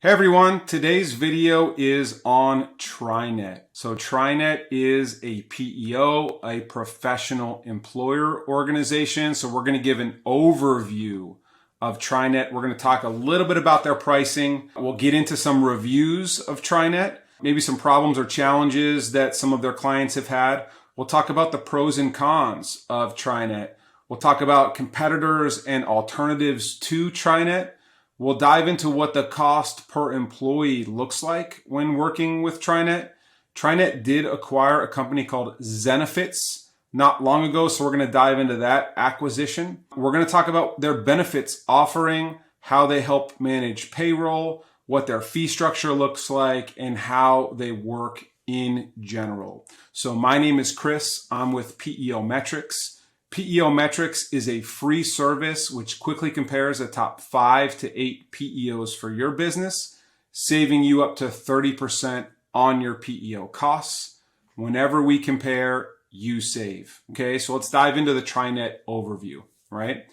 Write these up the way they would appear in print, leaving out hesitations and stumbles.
Hey everyone, today's video is on TriNet. So TriNet is a PEO, a professional employer organization. So we're going to give an overview of TriNet. We're going to talk a little bit about their pricing. We'll get into some reviews of TriNet, maybe some problems or challenges that some of their clients have had. We'll talk about the pros and cons of TriNet. We'll talk about competitors and alternatives to TriNet. We'll dive into what the cost per employee looks like when working with TriNet. TriNet did acquire a company called Zenefits not long ago, so we're going to dive into that acquisition. We're going to talk about their benefits offering, how they help manage payroll, what their fee structure looks like, and how they work in general. So my name is Chris. I'm with PEO Metrics. PEO Metrics is a free service which quickly compares the top 5 to 8 PEOs for your business, saving you up to 30% on your PEO costs. Whenever we compare, you save. Okay, so let's dive into the TriNet overview, right?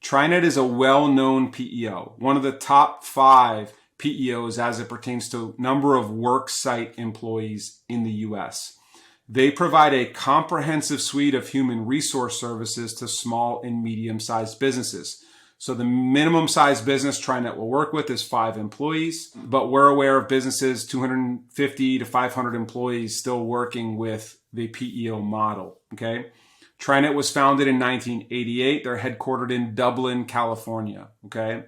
TriNet is a well-known PEO, one of the top 5 PEOs as it pertains to number of worksite employees in the US. They provide a comprehensive suite of human resource services to small and medium-sized businesses. So the minimum size business TriNet will work with is 5 employees, but we're aware of businesses 250 to 500 employees still working with the PEO model, okay? TriNet was founded in 1988. They're headquartered in Dublin, California, okay?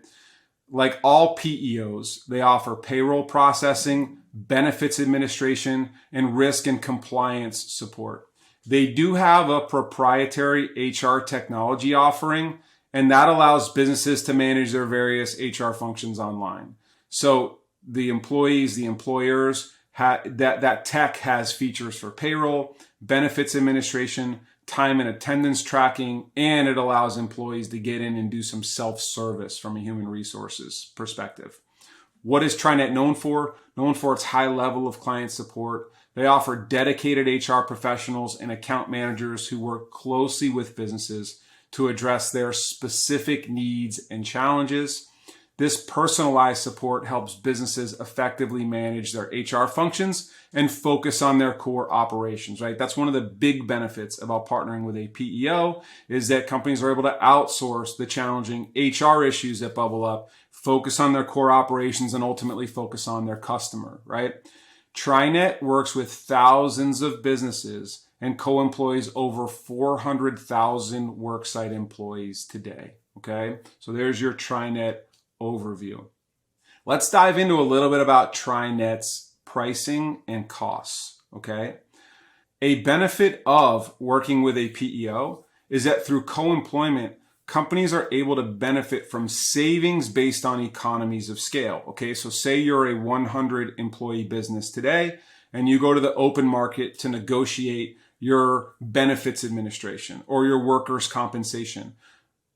Like all PEOs, they offer payroll processing, benefits administration, and risk and compliance support. They do have a proprietary HR technology offering, and that allows businesses to manage their various HR functions online. So the employees, the employers, that tech has features for payroll, benefits administration, time and attendance tracking, and it allows employees to get in and do some self-service from a human resources perspective. What is TriNet known for? Known for its high level of client support. They offer dedicated HR professionals and account managers who work closely with businesses to address their specific needs and challenges. This personalized support helps businesses effectively manage their HR functions and focus on their core operations, right? That's one of the big benefits about partnering with a PEO is that companies are able to outsource the challenging HR issues that bubble up, focus on their core operations, and ultimately focus on their customer, right? TriNet works with thousands of businesses and co-employs over 400,000 worksite employees today, okay? So there's your TriNet overview. Let's dive into a little bit about TriNet's pricing and costs, okay? A benefit of working with a PEO is that through co-employment, companies are able to benefit from savings based on economies of scale, okay? So say you're a 100 employee business today and you go to the open market to negotiate your benefits administration or your workers' compensation.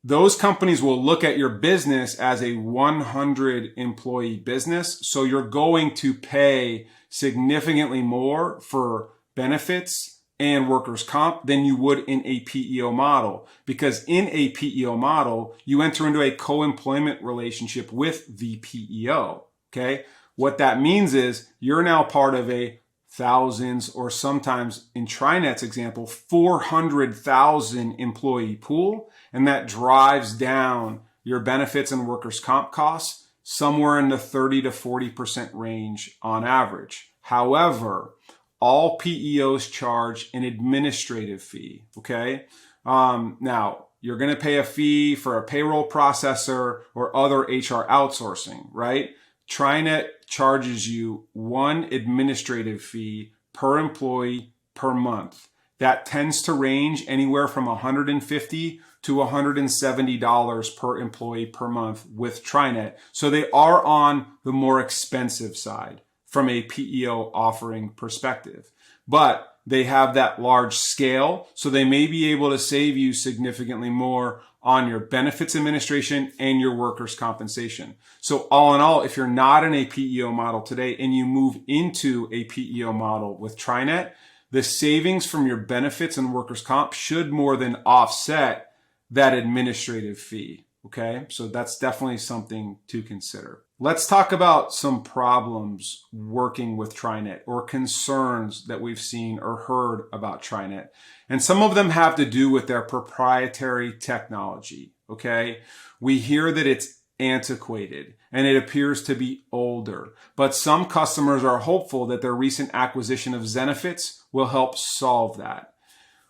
Those companies will look at your business as a 100 employee business. So you're going to pay significantly more for benefits and workers' comp than you would in a PEO model. Because in a PEO model, you enter into a co-employment relationship with the PEO, okay? What that means is you're now part of a thousands or sometimes in TriNet's example, 400,000 employee pool. And that drives down your benefits and workers' comp costs somewhere in the 30 to 40% range on average. However, all PEOs charge an administrative fee, okay? Now, you're going to pay a fee for a payroll processor or other HR outsourcing, right? TriNet charges you one administrative fee per employee per month. That tends to range anywhere from $150 to $170 per employee per month with TriNet. So they are on the more expensive side from a PEO offering perspective. But they have that large scale, so they may be able to save you significantly more on your benefits administration and your workers' compensation. So all in all, if you're not in a PEO model today and you move into a PEO model with TriNet, the savings from your benefits and workers' comp should more than offset that administrative fee, okay? So that's definitely something to consider. Let's talk about some problems working with TriNet or concerns that we've seen or heard about TriNet. And some of them have to do with their proprietary technology, okay? We hear that it's antiquated and it appears to be older, but some customers are hopeful that their recent acquisition of Zenefits will help solve that.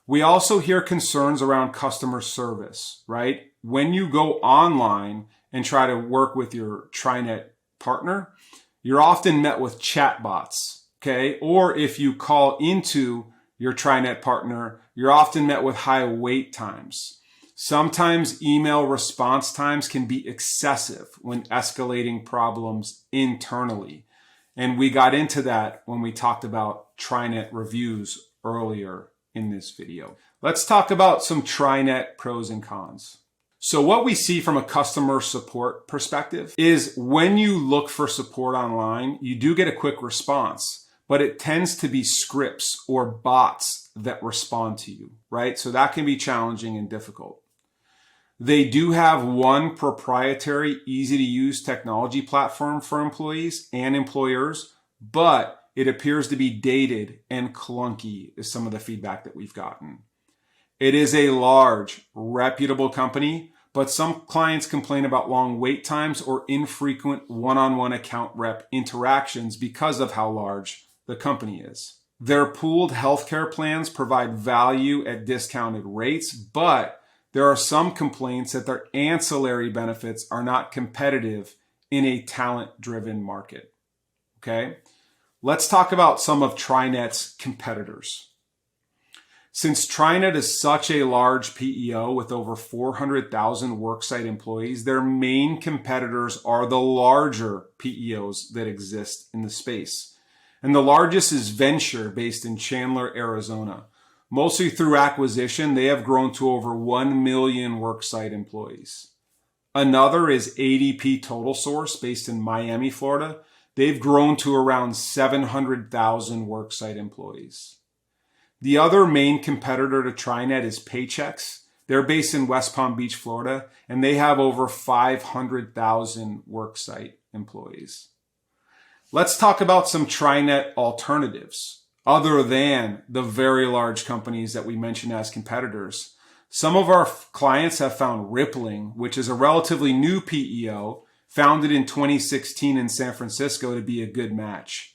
We also hear concerns around customer service, right? When you go online and try to work with your TriNet partner, you're often met with chatbots, okay? Or if you call into your TriNet partner, you're often met with high wait times. Sometimes email response times can be excessive when escalating problems internally. And we got into that when we talked about TriNet reviews earlier in this video. Let's talk about some TriNet pros and cons. So what we see from a customer support perspective is when you look for support online, you do get a quick response, but it tends to be scripts or bots that respond to you, right? So that can be challenging and difficult. They do have one proprietary, easy to use technology platform for employees and employers, but it appears to be dated and clunky is some of the feedback that we've gotten. It is a large, reputable company, but some clients complain about long wait times or infrequent one-on-one account rep interactions because of how large the company is. Their pooled healthcare plans provide value at discounted rates, but there are some complaints that their ancillary benefits are not competitive in a talent-driven market. Okay? Let's talk about some of TriNet's competitors. Since TriNet is such a large PEO with over 400,000 worksite employees, their main competitors are the larger PEOs that exist in the space. And the largest is Venture, based in Chandler, Arizona. Mostly through acquisition, they have grown to over 1 million worksite employees. Another is ADP Total Source, based in Miami, Florida. They've grown to around 700,000 worksite employees. The other main competitor to TriNet is Paychex. They're based in West Palm Beach, Florida, and they have over 500,000 worksite employees. Let's talk about some TriNet alternatives, other than the very large companies that we mentioned as competitors. Some of our clients have found Rippling, which is a relatively new PEO, founded in 2016 in San Francisco, to be a good match.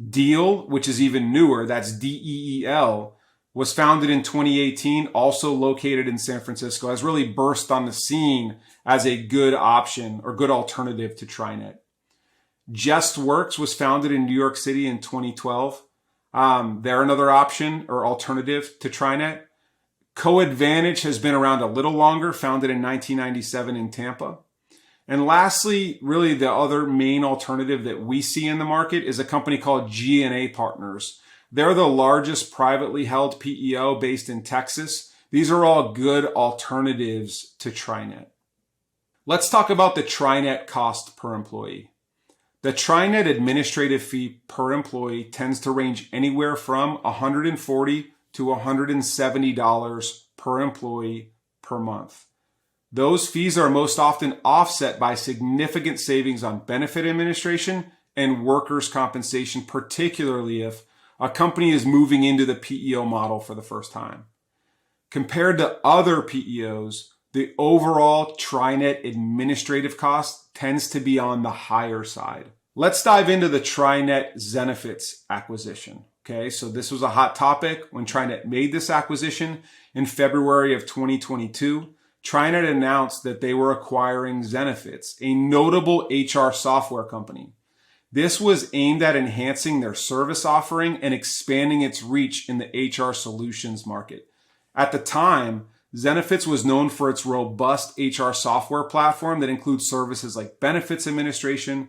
Deal, which is even newer, that's DEEL, was founded in 2018, also located in San Francisco, has really burst on the scene as a good option or good alternative to TriNet. JustWorks was founded in New York City in 2012. They're another option or alternative to TriNet. CoAdvantage has been around a little longer, founded in 1997 in Tampa. And lastly, really the other main alternative that we see in the market is a company called G&A Partners. They're the largest privately held PEO based in Texas. These are all good alternatives to TriNet. Let's talk about the TriNet cost per employee. The TriNet administrative fee per employee tends to range anywhere from $140 to $170 per employee per month. Those fees are most often offset by significant savings on benefit administration and workers' compensation, particularly if a company is moving into the PEO model for the first time. Compared to other PEOs, the overall TriNet administrative cost tends to be on the higher side. Let's dive into the TriNet Zenefits acquisition. Okay, so this was a hot topic when TriNet made this acquisition in February of 2022. TriNet announced that they were acquiring Zenefits, a notable HR software company. This was aimed at enhancing their service offering and expanding its reach in the HR solutions market. At the time, Zenefits was known for its robust HR software platform that includes services like benefits administration,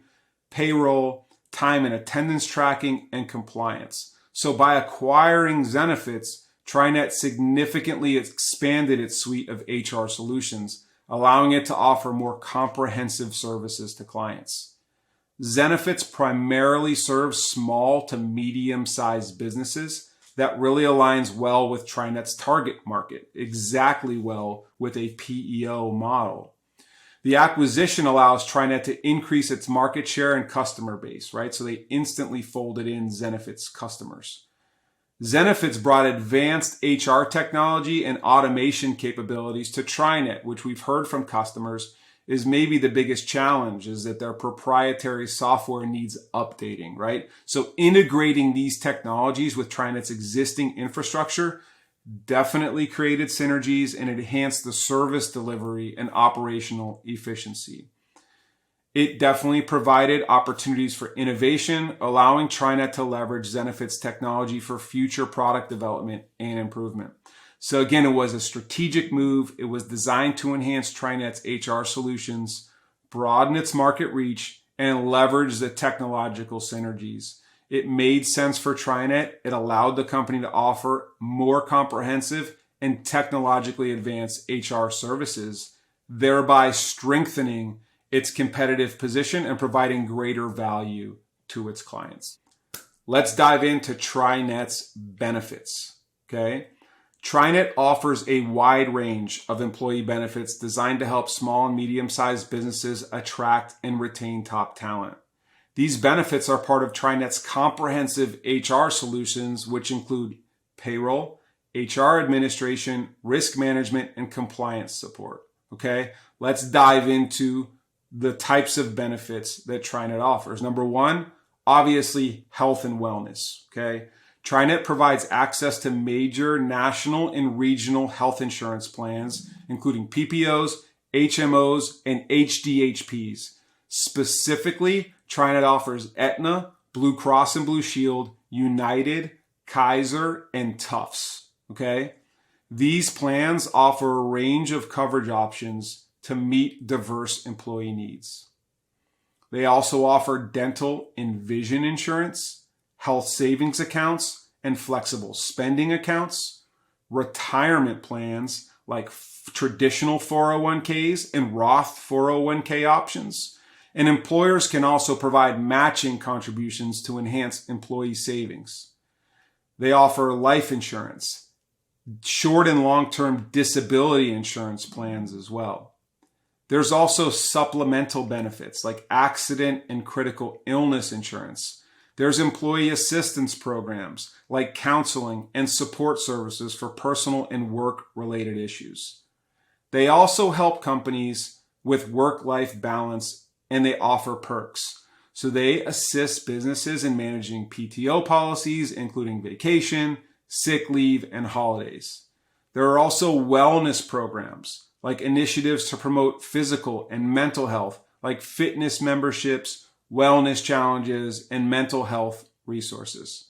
payroll, time and attendance tracking, and compliance. So by acquiring Zenefits, TriNet significantly expanded its suite of HR solutions, allowing it to offer more comprehensive services to clients. Zenefits primarily serves small to medium-sized businesses. That really aligns well with TriNet's target market, exactly well with a PEO model. The acquisition allows TriNet to increase its market share and customer base, right? So they instantly folded in Zenefits customers. Zenefits brought advanced HR technology and automation capabilities to TriNet, which we've heard from customers is maybe the biggest challenge, is that their proprietary software needs updating, right? So integrating these technologies with TriNet's existing infrastructure definitely created synergies and enhanced the service delivery and operational efficiency. It definitely provided opportunities for innovation, allowing TriNet to leverage Zenefits technology for future product development and improvement. So again, it was a strategic move. It was designed to enhance TriNet's HR solutions, broaden its market reach, and leverage the technological synergies. It made sense for TriNet. It allowed the company to offer more comprehensive and technologically advanced HR services, thereby strengthening its competitive position and providing greater value to its clients. Let's dive into TriNet's benefits, okay? TriNet offers a wide range of employee benefits designed to help small and medium-sized businesses attract and retain top talent. These benefits are part of TriNet's comprehensive HR solutions, which include payroll, HR administration, risk management, and compliance support. Okay, let's dive into the types of benefits that TriNet offers. Number one, obviously health and wellness. Okay, TriNet provides access to major national and regional health insurance plans, including PPOs, HMOs, and HDHPs. Specifically, TriNet offers Aetna, Blue Cross and Blue Shield, United, Kaiser, and Tufts. Okay? These plans offer a range of coverage options to meet diverse employee needs. They also offer dental and vision insurance, health savings accounts, and flexible spending accounts, retirement plans like traditional 401ks and Roth 401k options. And employers can also provide matching contributions to enhance employee savings. They offer life insurance, short and long-term disability insurance plans as well. There's also supplemental benefits like accident and critical illness insurance. There's employee assistance programs like counseling and support services for personal and work-related issues. They also help companies with work-life balance, and they offer perks. So they assist businesses in managing PTO policies, including vacation, sick leave, and holidays. There are also wellness programs, like initiatives to promote physical and mental health, like fitness memberships, wellness challenges, and mental health resources.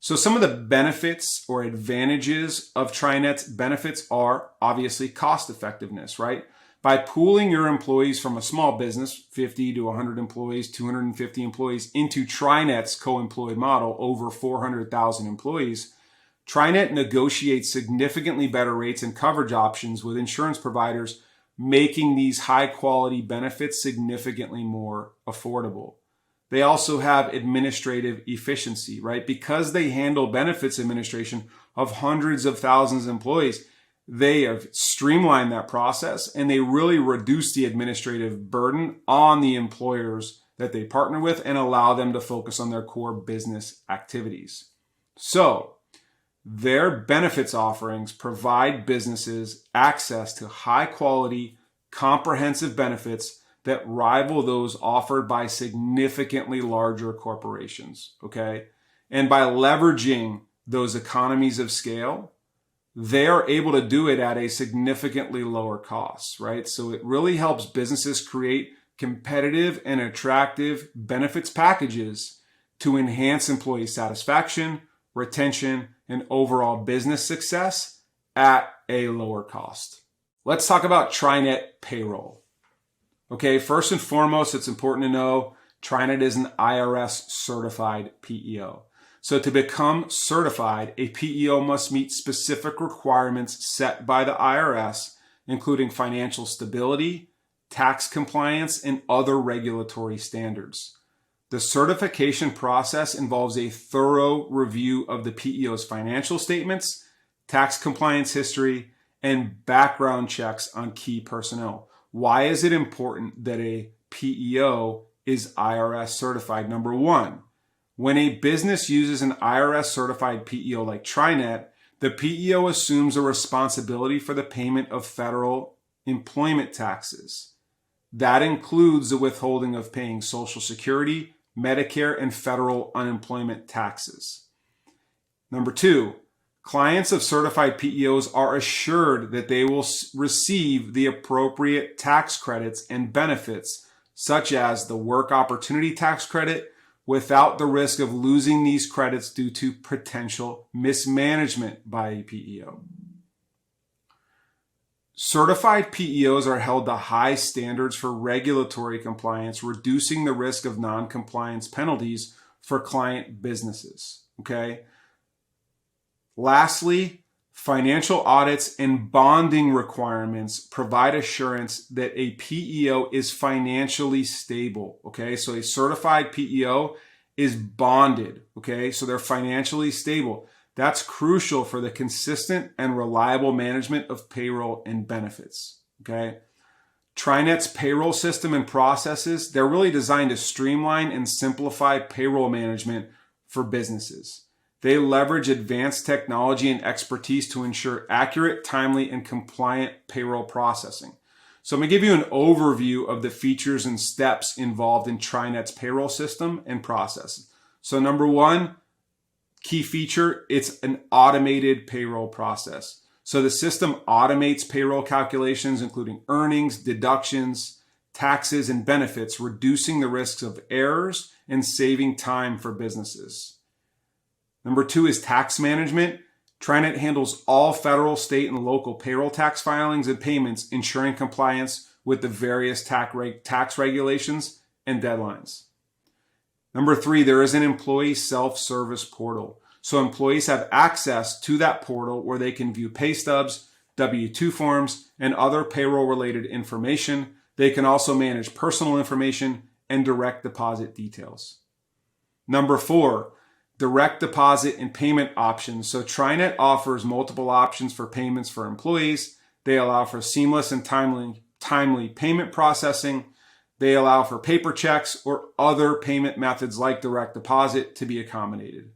So some of the benefits or advantages of TriNet's benefits are obviously cost effectiveness, right? By pooling your employees from a small business, 50 to 100 employees, 250 employees, into TriNet's co-employed model, over 400,000 employees, TriNet negotiates significantly better rates and coverage options with insurance providers, making these high-quality benefits significantly more affordable. They also have administrative efficiency, right? Because they handle benefits administration of hundreds of thousands of employees, they have streamlined that process and they really reduce the administrative burden on the employers that they partner with and allow them to focus on their core business activities. So, their benefits offerings provide businesses access to high quality, comprehensive benefits that rival those offered by significantly larger corporations, okay? And by leveraging those economies of scale, they are able to do it at a significantly lower cost, right? So it really helps businesses create competitive and attractive benefits packages to enhance employee satisfaction, retention, and overall business success at a lower cost. Let's talk about TriNet Payroll. Okay, first and foremost, it's important to know TriNet is an IRS certified PEO. So to become certified, a PEO must meet specific requirements set by the IRS, including financial stability, tax compliance, and other regulatory standards. The certification process involves a thorough review of the PEO's financial statements, tax compliance history, and background checks on key personnel. Why is it important that a PEO is IRS certified? Number one, when a business uses an IRS certified PEO like TriNet, the PEO assumes a responsibility for the payment of federal employment taxes. That includes the withholding of paying Social Security, Medicare, and federal unemployment taxes. Number two, clients of certified PEOs are assured that they will receive the appropriate tax credits and benefits, such as the Work Opportunity Tax Credit, without the risk of losing these credits due to potential mismanagement by a PEO. Certified PEOs are held to high standards for regulatory compliance, reducing the risk of non-compliance penalties for client businesses. Okay. Lastly, financial audits and bonding requirements provide assurance that a PEO is financially stable. Okay, so a certified PEO is bonded. Okay, so they're financially stable. That's crucial for the consistent and reliable management of payroll and benefits. Okay, TriNet's payroll system and processes, they're really designed to streamline and simplify payroll management for businesses. They leverage advanced technology and expertise to ensure accurate, timely, and compliant payroll processing. So I'm going to give you an overview of the features and steps involved in TriNet's payroll system and process. So number one, key feature, it's an automated payroll process. So the system automates payroll calculations, including earnings, deductions, taxes, and benefits, reducing the risks of errors and saving time for businesses. Number two is tax management. TriNet handles all federal, state, and local payroll tax filings and payments, ensuring compliance with the various tax regulations and deadlines. Number three, there is an employee self-service portal. So employees have access to that portal where they can view pay stubs, W-2 forms, and other payroll-related information. They can also manage personal information and direct deposit details. Number four, direct deposit and payment options. So TriNet offers multiple options for payments for employees. They allow for seamless and timely payment processing. They allow for paper checks or other payment methods like direct deposit to be accommodated.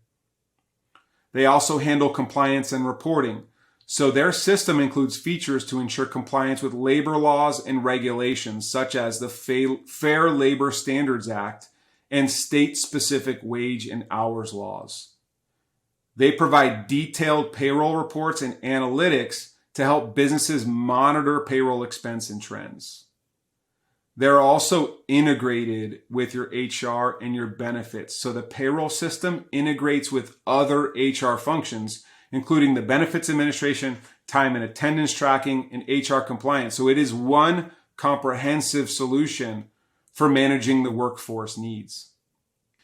They also handle compliance and reporting. So their system includes features to ensure compliance with labor laws and regulations, such as the Fair Labor Standards Act and state-specific wage and hours laws. They provide detailed payroll reports and analytics to help businesses monitor payroll expense and trends. They're also integrated with your HR and your benefits. So the payroll system integrates with other HR functions, including the benefits administration, time and attendance tracking, and HR compliance. So it is one comprehensive solution for managing the workforce needs.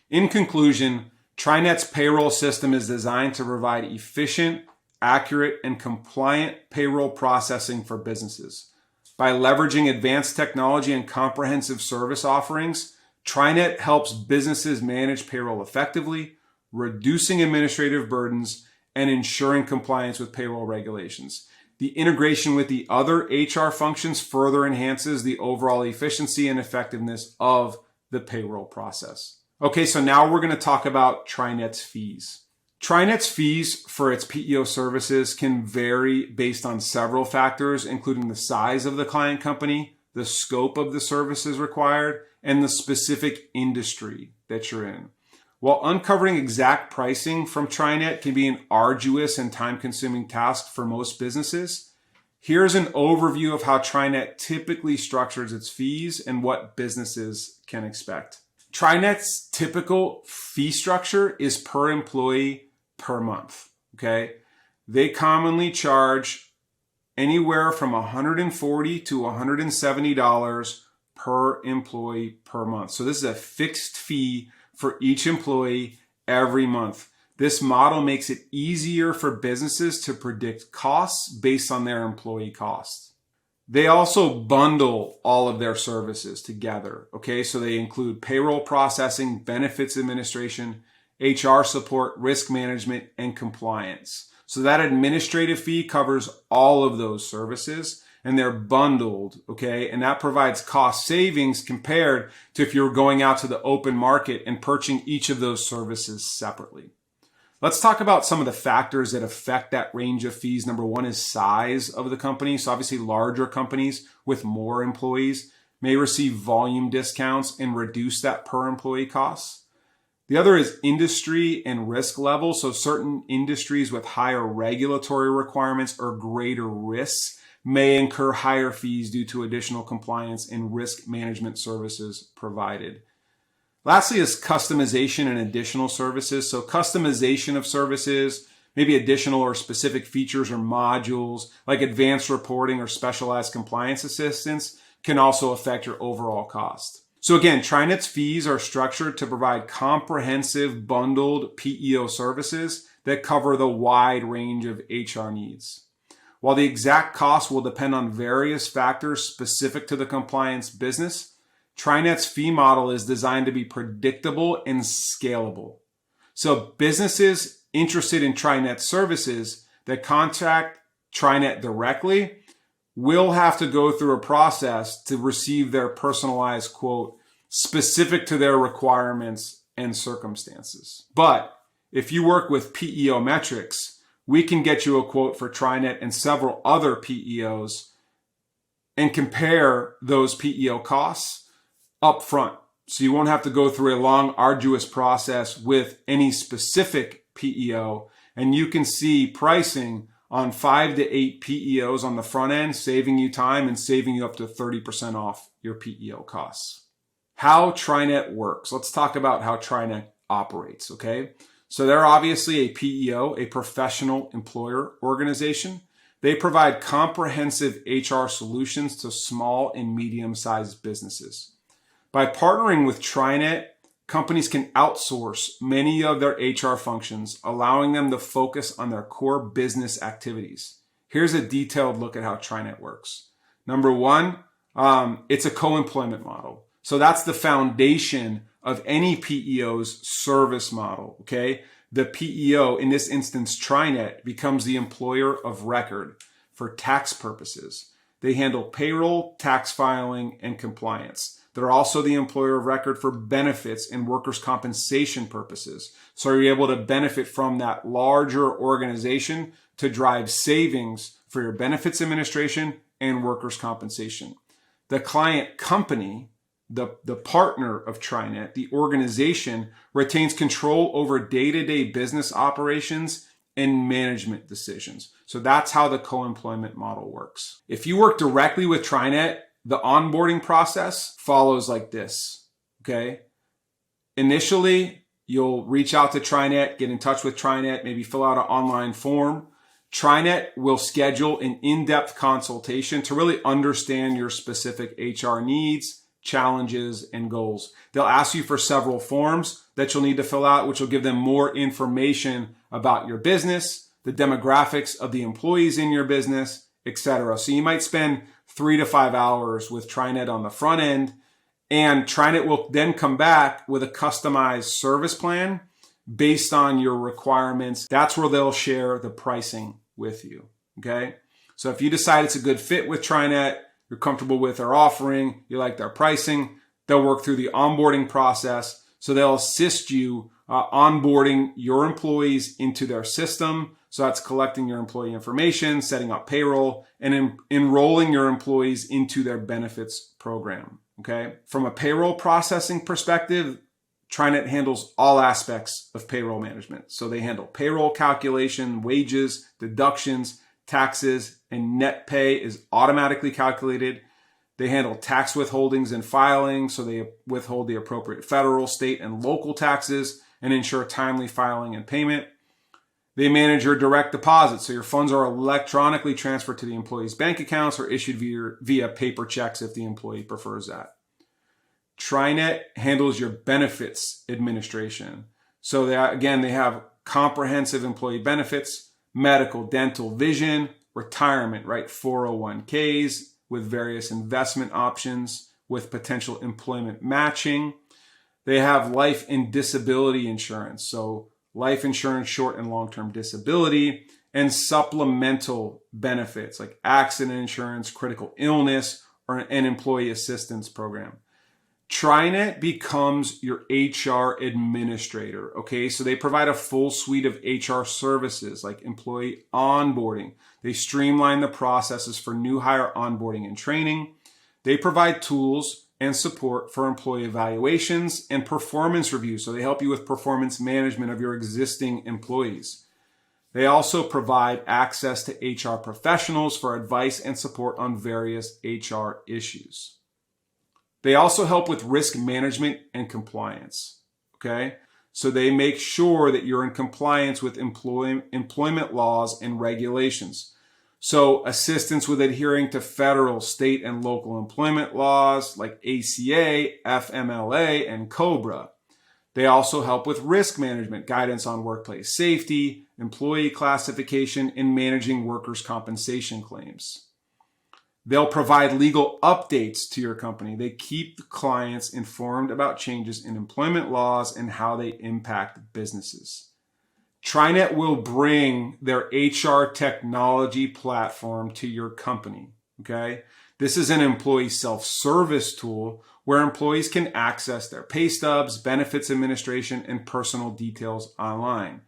In conclusion, TriNet's payroll system is designed to provide efficient, accurate, and compliant payroll processing for businesses. By leveraging advanced technology and comprehensive service offerings, TriNet helps businesses manage payroll effectively, reducing administrative burdens, and ensuring compliance with payroll regulations. The integration with the other HR functions further enhances the overall efficiency and effectiveness of the payroll process. Okay, so now we're going to talk about TriNet's fees. TriNet's fees for its PEO services can vary based on several factors, including the size of the client company, the scope of the services required, and the specific industry that you're in. While uncovering exact pricing from TriNet can be an arduous and time-consuming task for most businesses, here's an overview of how TriNet typically structures its fees and what businesses can expect. TriNet's typical fee structure is per employee per month. Okay, they commonly charge anywhere from $140 to $170 per employee per month. So this is a fixed fee for each employee every month. This model makes it easier for businesses to predict costs based on their employee costs. They also bundle all of their services together. Okay, so they include payroll processing, benefits administration, HR support, risk management, and compliance. So that administrative fee covers all of those services. and they're bundled, okay? And that provides cost savings compared to if you're going out to the open market and purchasing each of those services separately. Let's talk about some of the factors that affect that range of fees. Number one is size of the company. So obviously larger companies with more employees may receive volume discounts and reduce that per employee costs. The other is industry and risk level. So certain industries with higher regulatory requirements or greater risks may incur higher fees due to additional compliance and risk management services provided. Lastly is customization and additional services. So customization of services, maybe additional or specific features or modules like advanced reporting or specialized compliance assistance can also affect your overall cost. So again, TriNet's fees are structured to provide comprehensive bundled PEO services that cover the wide range of HR needs. While the exact cost will depend on various factors specific to the compliance business, TriNet's fee model is designed to be predictable and scalable. So businesses interested in TriNet services that contact TriNet directly will have to go through a process to receive their personalized quote specific to their requirements and circumstances. But if you work with PEO metrics, we can get you a quote for TriNet and several other PEOs and compare those PEO costs up front. So you won't have to go through a long, arduous process with any specific PEO, and you can see pricing on 5 to 8 PEOs on the front end, saving you time and saving you up to 30% off your PEO costs. How TriNet works. Let's talk about how TriNet operates, okay? So they're obviously a PEO, a professional employer organization. They provide comprehensive HR solutions to small and medium-sized businesses. By partnering with TriNet, companies can outsource many of their HR functions, allowing them to focus on their core business activities. Here's a detailed look at how TriNet works. Number one, it's a co-employment model. So that's the foundation of any PEO's service model, okay? The PEO, in this instance, TriNet, becomes the employer of record for tax purposes. They handle payroll, tax filing, and compliance. They're also the employer of record for benefits and workers' compensation purposes. So you're able to benefit from that larger organization to drive savings for your benefits administration and workers' compensation. The client company, the partner of TriNet, the organization, retains control over day-to-day business operations and management decisions. So that's how the co-employment model works. If you work directly with TriNet, the onboarding process follows like this, okay? Initially, you'll reach out to TriNet, get in touch with TriNet, maybe fill out an online form. TriNet will schedule an in-depth consultation to really understand your specific HR needs, challenges, and goals. They'll ask you for several forms that you'll need to fill out, which will give them more information about your business, the demographics of the employees in your business, etc. So you might spend 3 to 5 hours with TriNet on the front end, and TriNet will then come back with a customized service plan based on your requirements. That's where they'll share the pricing with you, okay? So if you decide it's a good fit with TriNet, you're comfortable with their offering, you like their pricing, they'll work through the onboarding process. So they'll assist you onboarding your employees into their system. So that's collecting your employee information, setting up payroll, and enrolling your employees into their benefits program, okay? From a payroll processing perspective, TriNet handles all aspects of payroll management. So they handle payroll calculation, wages, deductions, taxes, and net pay is automatically calculated. They handle tax withholdings and filing, so they withhold the appropriate federal, state, and local taxes and ensure timely filing and payment. They manage your direct deposits, so your funds are electronically transferred to the employee's bank accounts or issued via paper checks if the employee prefers that. TriNet handles your benefits administration. So they have comprehensive employee benefits, medical, dental, vision, retirement, right? 401ks with various investment options with potential employment matching. They have life and disability insurance. So life insurance, short and long-term disability, and supplemental benefits like accident insurance, critical illness, or an employee assistance program. TriNet becomes your HR administrator, okay? So they provide a full suite of HR services like employee onboarding. They streamline the processes for new hire onboarding and training. They provide tools and support for employee evaluations and performance reviews. So they help you with performance management of your existing employees. They also provide access to HR professionals for advice and support on various HR issues. They also help with risk management and compliance, okay? So they make sure that you're in compliance with employment laws and regulations. So assistance with adhering to federal, state, and local employment laws like ACA, FMLA, and COBRA. They also help with risk management, guidance on workplace safety, employee classification, and managing workers' compensation claims. They'll provide legal updates to your company. They keep the clients informed about changes in employment laws and how they impact businesses. TriNet will bring their HR technology platform to your company, okay? This is an employee self-service tool where employees can access their pay stubs, benefits administration, and personal details online.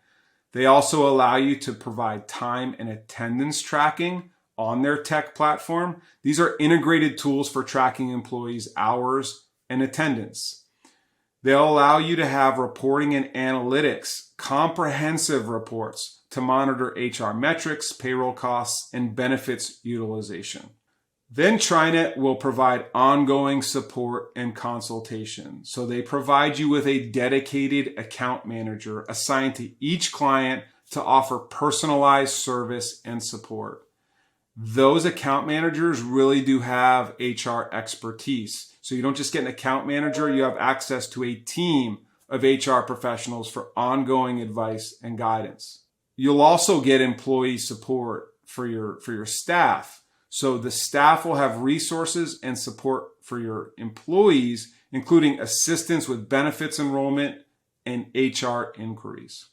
They also allow you to provide time and attendance tracking on their tech platform. These are integrated tools for tracking employees' hours and attendance. They'll allow you to have reporting and analytics, comprehensive reports to monitor HR metrics, payroll costs, and benefits utilization. Then TriNet will provide ongoing support and consultation. So they provide you with a dedicated account manager assigned to each client to offer personalized service and support. Those account managers really do have HR expertise. So you don't just get an account manager, you have access to a team of HR professionals for ongoing advice and guidance. You'll also get employee support for your staff. So the staff will have resources and support for your employees, including assistance with benefits enrollment and HR inquiries.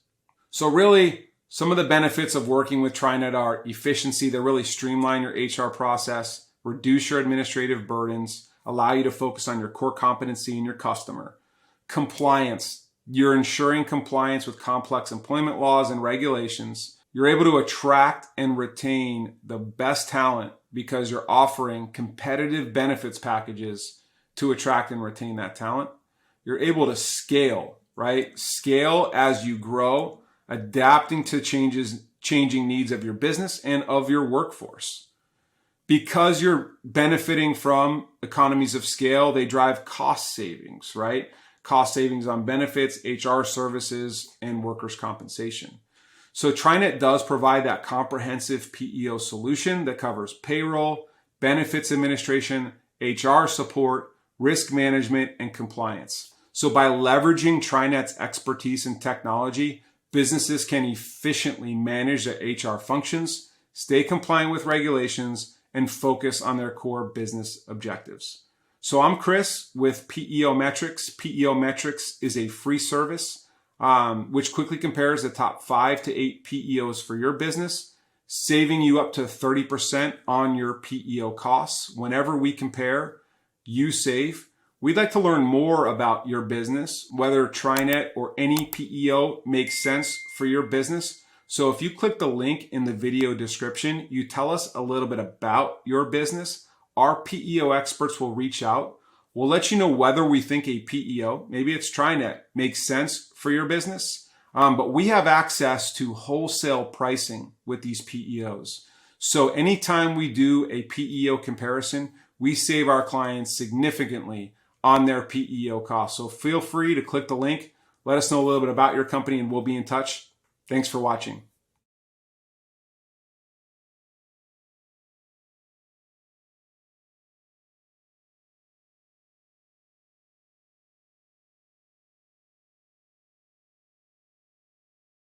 So really, some of the benefits of working with TriNet are efficiency. They really streamline your HR process, reduce your administrative burdens, allow you to focus on your core competency and your customer. Compliance. You're ensuring compliance with complex employment laws and regulations. You're able to attract and retain the best talent because you're offering competitive benefits packages to attract and retain that talent. You're able to scale, right? Scale as you grow, adapting to changing needs of your business and of your workforce. Because you're benefiting from economies of scale, they drive cost savings, right? Cost savings on benefits, HR services, and workers' compensation. So TriNet does provide that comprehensive PEO solution that covers payroll, benefits administration, HR support, risk management, and compliance. So by leveraging TriNet's expertise in technology, businesses can efficiently manage their HR functions, stay compliant with regulations, and focus on their core business objectives. So I'm Chris with PEO Metrics. PEO Metrics is a free service which quickly compares the top 5 to 8 PEOs for your business, saving you up to 30% on your PEO costs. Whenever we compare, you save. We'd like to learn more about your business, whether TriNet or any PEO makes sense for your business. So if you click the link in the video description, you tell us a little bit about your business. Our PEO experts will reach out. We'll let you know whether we think a PEO, maybe it's TriNet, makes sense for your business. But we have access to wholesale pricing with these PEOs. So anytime we do a PEO comparison, we save our clients significantly on their PEO costs. So feel free to click the link. Let us know a little bit about your company and we'll be in touch. Thanks for watching.